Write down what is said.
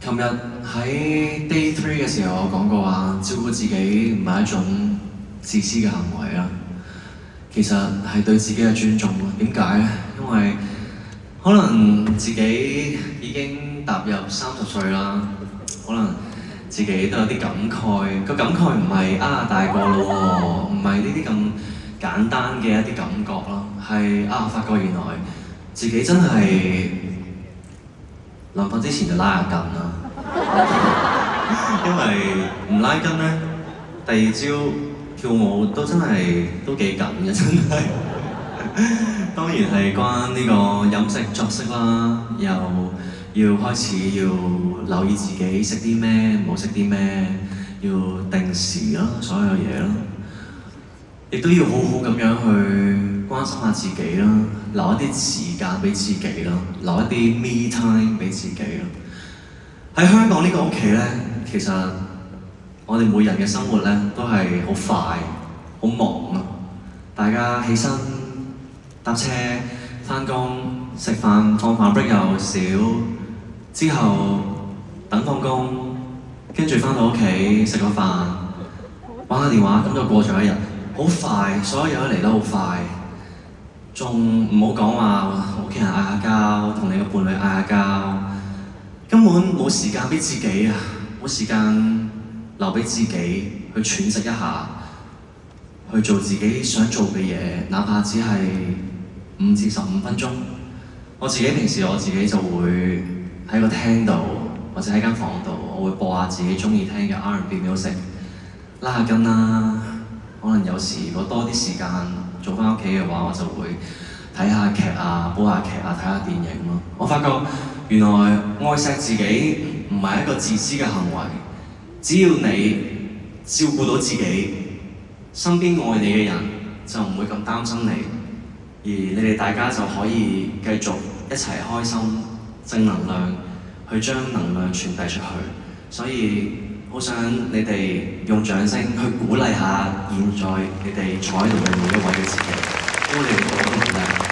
琴日喺 Day 3嘅時候，我講過話，照顧自己唔係一種自私嘅行為啦，其實係對自己嘅尊重咯。點解咧？因為可能自己已經踏入30歲啦，可能自己都有啲感慨。個感慨唔係大個咯喎，唔係呢啲咁簡單嘅一啲感覺咯，係發覺原來自己真係臨瞓之前就拉下筋啦。因為唔拉筋咧，第二朝跳舞都真係都幾緊嘅，真係。當然係關呢個飲食作息啦，又要開始要留意自己食啲咩，唔好食啲咩，要定時啦，所有嘢啦，亦都要好好咁樣去關心下自己啦，留一啲時間俾自己啦，留一啲 me time 俾自己啦。喺香港呢個屋企咧，其實我哋每日嘅生活咧都係好快、好忙啊！大家起身、搭車、返工、食飯、放飯 break 又少，之後等放工，跟住返到屋企食個飯，玩下電話，咁就過咗一日，好快，所有嘢都嚟得好快，仲唔好講話屋企人嗌下交，同你嘅伴侶嗌下交。根本冇時間俾自己啊，冇時間留俾自己去喘息一下，去做自己想做嘅嘢，哪怕只係5至15分鐘。我自己就會喺個廳度或者喺間房度，我會播下自己中意聽嘅 R&B music， 拉下筋啦。可能有時如果多啲時間做返屋企嘅話，我就會睇下劇啊，煲下劇啊，睇下電影咯。我發覺原來愛錫自己唔係一個自私嘅行為，只要你照顧到自己，身邊愛你嘅人就唔會咁擔心你，而你哋大家就可以繼續一齊開心，正能量去將能量傳遞出去。所以好想你哋用掌聲去鼓勵下現在你哋坐喺度嘅每一位嘅自己，鼓勵你哋好努力。